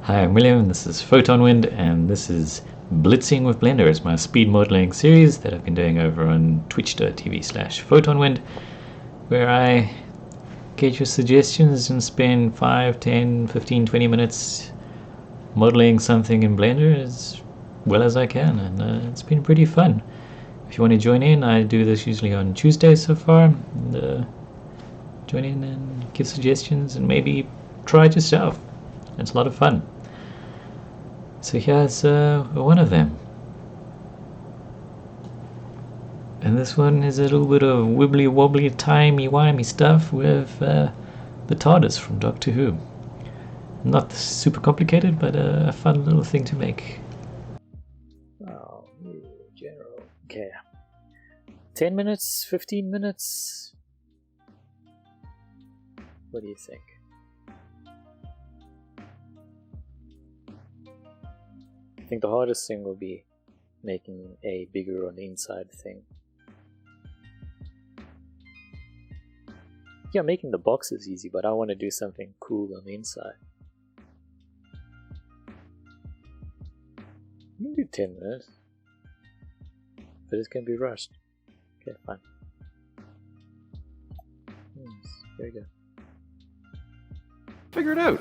Hi, I'm William, this is Photon Wind, and this is Blitzing with Blender. It's my speed modeling series that I've been doing over on twitch.tv/photonwind, where I get your suggestions and spend 5, 10, 15, 20 minutes modeling something in Blender as well as I can, and it's been pretty fun. If you want to join in, I do this usually on Tuesdays so far. And, join in and give suggestions and maybe try it yourself. It's a lot of fun. So here's one of them. And this one is a little bit of wibbly wobbly timey wimey stuff with the Tardis from Doctor Who. Not super complicated, but a fun little thing to make. Oh, general. Okay. 10 minutes, 15 minutes? What do you think? I think the hardest thing will be making a bigger on the inside thing. Yeah, making the box is easy, but I want to do something cool on the inside. You can do 10 minutes, but it's going to be rushed. Okay, fine. There you go. Figure it out.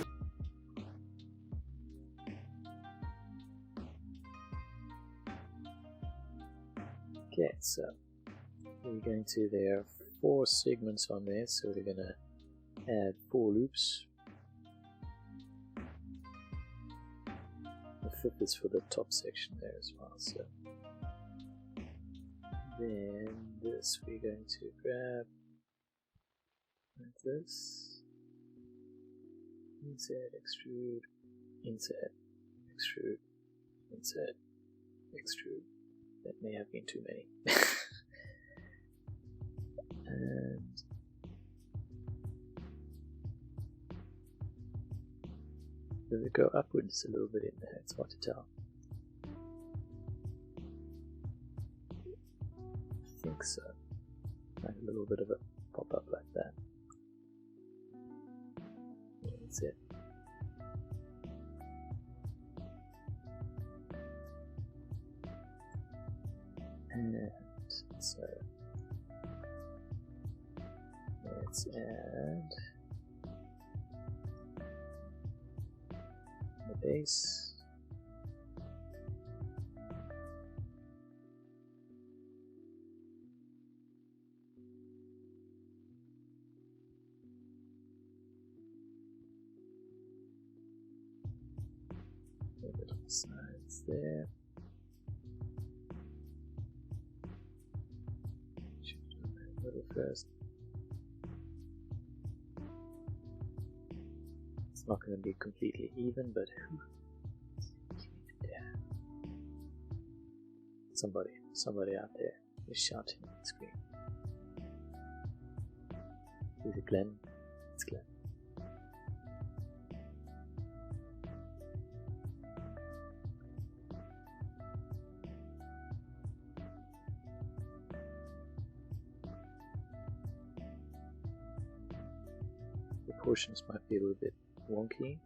Okay, so we're going to, there are 4 segments on there, so we're going to add 4 loops. The 5th is for the top section there as well, so then this we're going to grab like this, insert, extrude, insert, extrude, insert, extrude. That may have been too many. And does it go upwards a little bit in there? It's hard to tell. I think so. Like a little bit of a pop up like that. That's it. And so let's add the base. A little bit on the sides there. First. It's not going to be completely even, but yeah. Somebody out there is shouting on the screen. Is it Glenn? It's Glenn. Proportions might be a little bit wonky.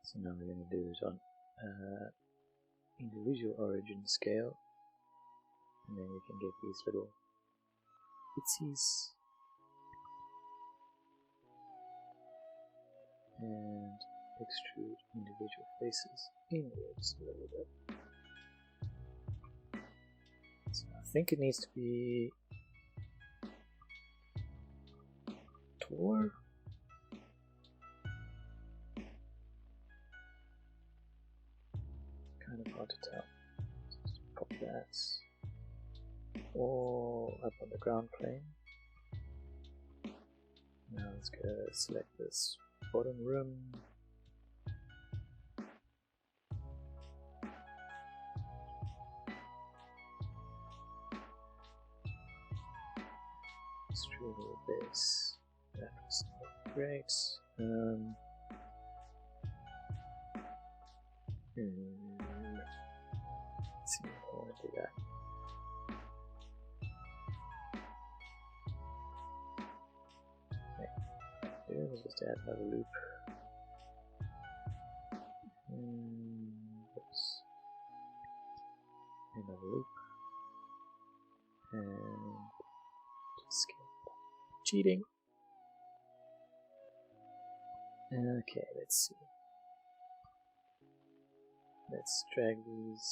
So now we're going to do it on individual origin scale, and then you can get these little pixies and extrude individual faces inwards a little bit. So I think it needs to be taller. Kind of hard to tell. Just pop that all up on the ground plane. Now let's go select this bottom rim. Straight over base. That was not great. Let's see if I want to do that. Okay. Let's just add another loop. Oops. Another loop. And skip. Cheating. Okay, let's see. Let's drag these.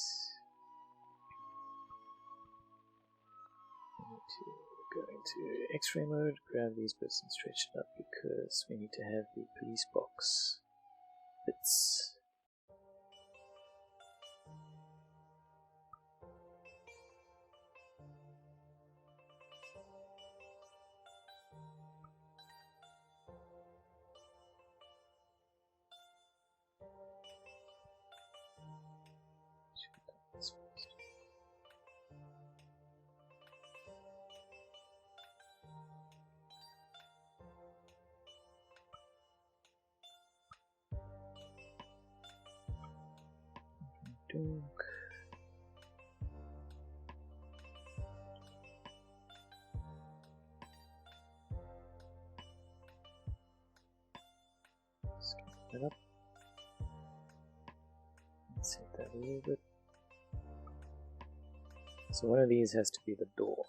We need to go into X-ray mode, grab these bits and stretch it up because we need to have the police box bits. Dunk. Skip that up. Let's save that a little bit. So one of these has to be the door.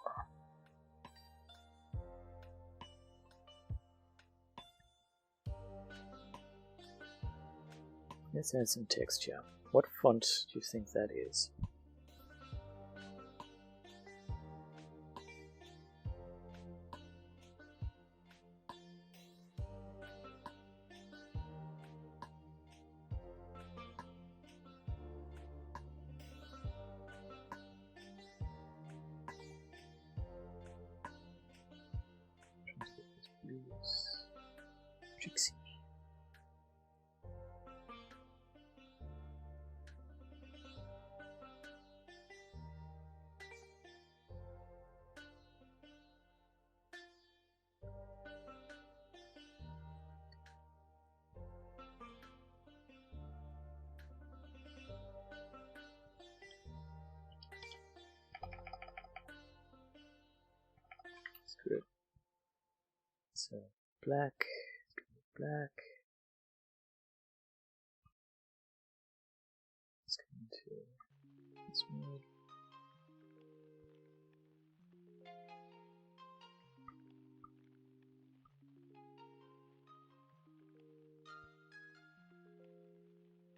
Let's add some texture. What font do you think that is? Trixie. That's good. So black, black. Let's go into this mode.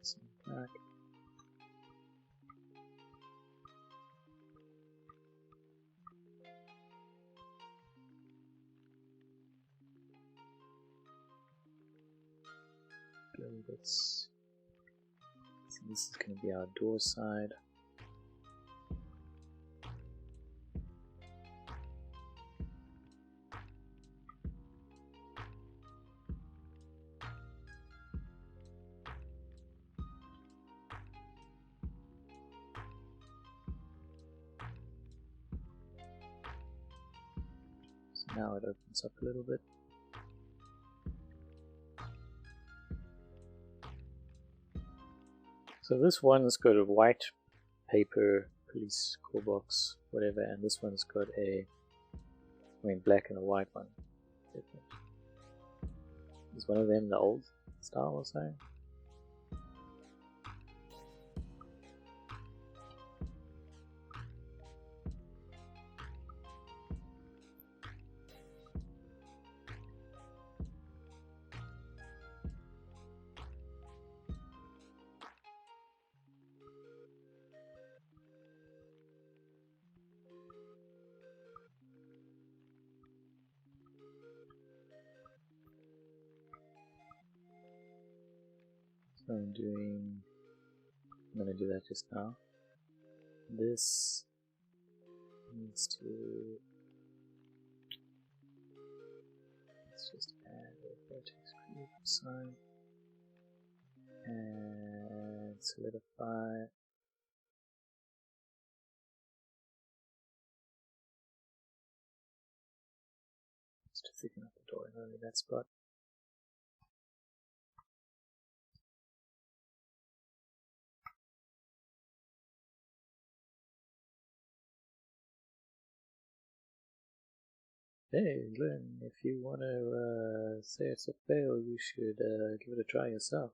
Some black. Blue bits. So this is going to be our door side. So now it opens up a little bit. So this one's got a white paper police call box, whatever, and this one's got black and a white one. Is one of them the old style or so? So I'm going to do that just now. This needs to, let's just add a vertex group sign and solidify. Just to thicken up the door in only that spot. Hey Glenn, if you want to say it's a fail, you should give it a try yourself.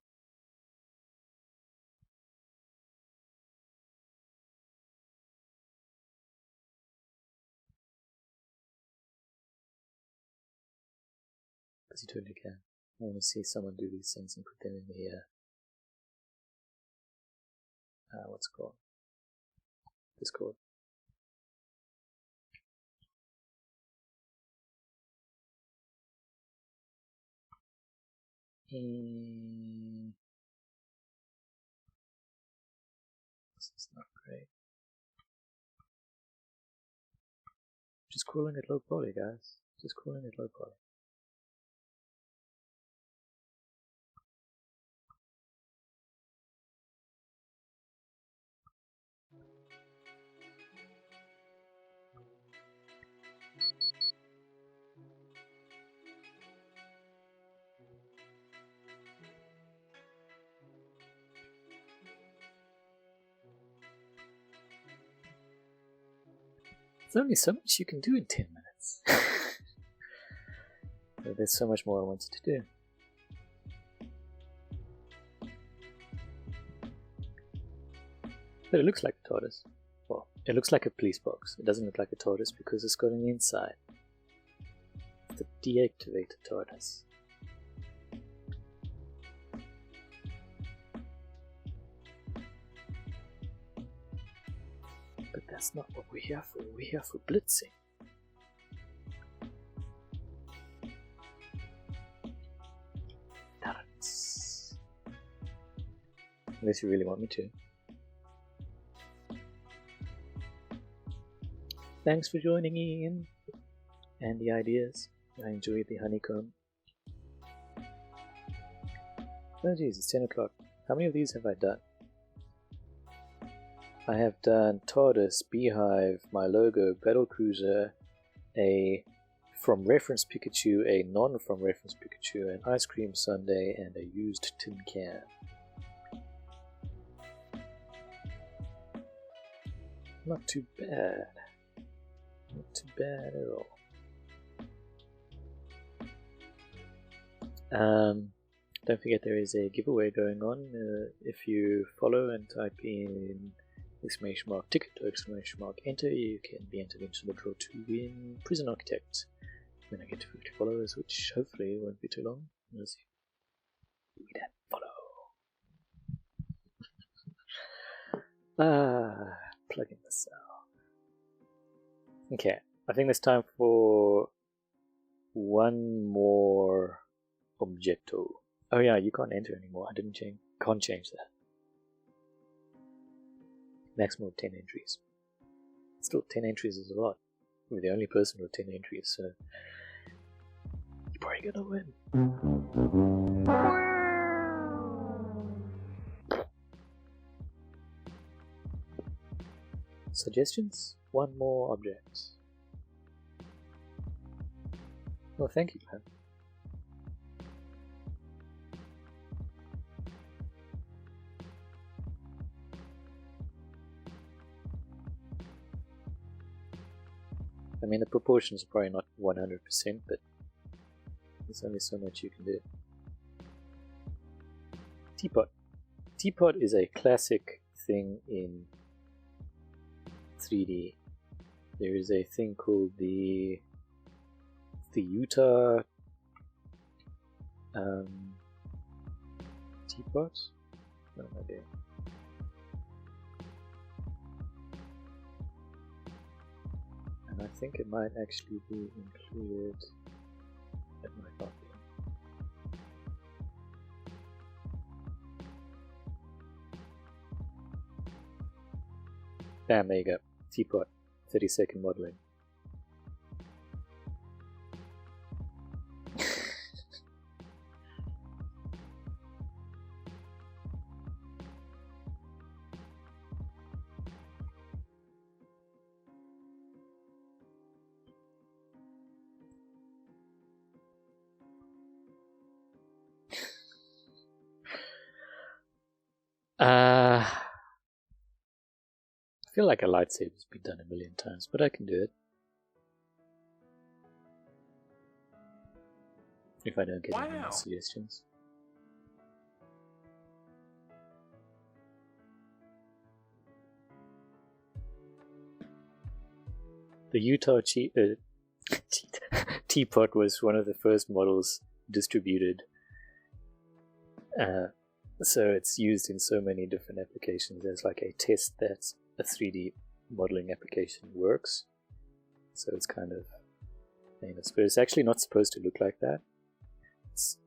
Because you totally can. I want to see someone do these things and put them in the what's it called? Discord. This is not great. Just calling it low poly, guys. Just calling it low poly. There's only so much you can do in 10 minutes. But there's so much more I wanted to do. But it looks like a Tardis. Well, it looks like a police box. It doesn't look like a Tardis because it's got an inside. The deactivated Tardis. But that's not what we're here for. We're here for blitzing. Tardis. Unless you really want me to. Thanks for joining in and the ideas. I enjoyed the honeycomb. Oh geez, it's 10 o'clock. How many of these have I done? I have done Tardis, Beehive, my logo, Battlecruiser, a from reference Pikachu, a non from reference Pikachu, an ice cream sundae, and a used tin can. Not too bad. Not too bad at all. Don't forget there is a giveaway going on. If you follow and type in !ticket or !enter, you can be entered into the draw to win Prison Architect when I get to 50 followers, which hopefully won't be too long. Let's see. Give me that follow. Plugging this out. Okay, I think it's time for one more objecto. Oh yeah, you can't enter anymore. I can't change that. Maximum of 10 entries. Still, 10 entries is a lot. We're the only person with 10 entries, so you're probably gonna win. Suggestions? One more object. Well, thank you, man. I mean, the proportions are probably not 100%, but there's only so much you can do. Teapot. Teapot is a classic thing in 3D. There is a thing called the Utah teapot. No idea. And I think it might actually be included. It might not be. Bam, there you go. Teapot. 30-second modeling. feel like a lightsaber's been done a million times, but I can do it. If I don't get any more suggestions. The Utah teapot was one of the first models distributed. So it's used in so many different applications as like a test that a 3D modeling application works. So it's kind of famous, but it's actually not supposed to look like that. It's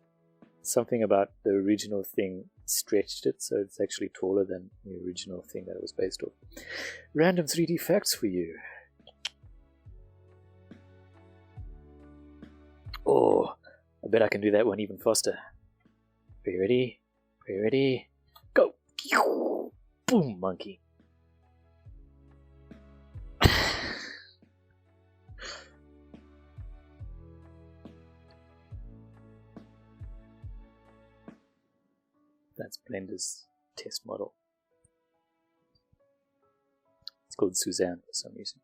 something about the original thing stretched it, so it's actually taller than the original thing that it was based off. Random 3D facts for you. Oh, I bet I can do that one even faster. Are you ready? Are you ready? Go! Boom, monkey. That's Blender's test model. It's called Suzanne for some reason.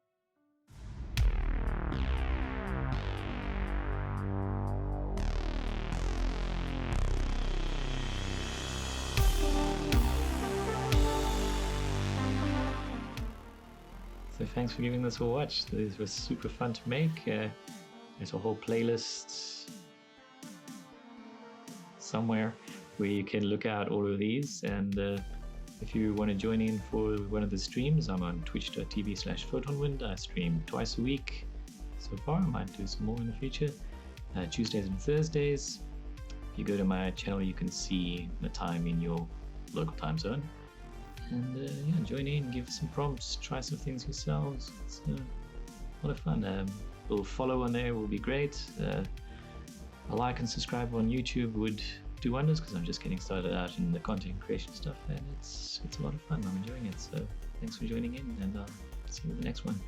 So thanks for giving this a watch. This was super fun to make. There's a whole playlist somewhere where you can look out all of these, and if you want to join in for one of the streams, I'm on twitch.tv/photonwind. I stream twice a week so far. I might do some more in the future. Tuesdays and Thursdays. If you go to my channel, you can see the time in your local time zone. And yeah, join in, give some prompts, try some things yourselves. It's a lot of fun. A little follow on there will be great. A like and subscribe on YouTube would do wonders, because I'm just getting started out in the content creation stuff, and it's a lot of fun. I'm enjoying it. So thanks for joining in, and I'll see you in the next one.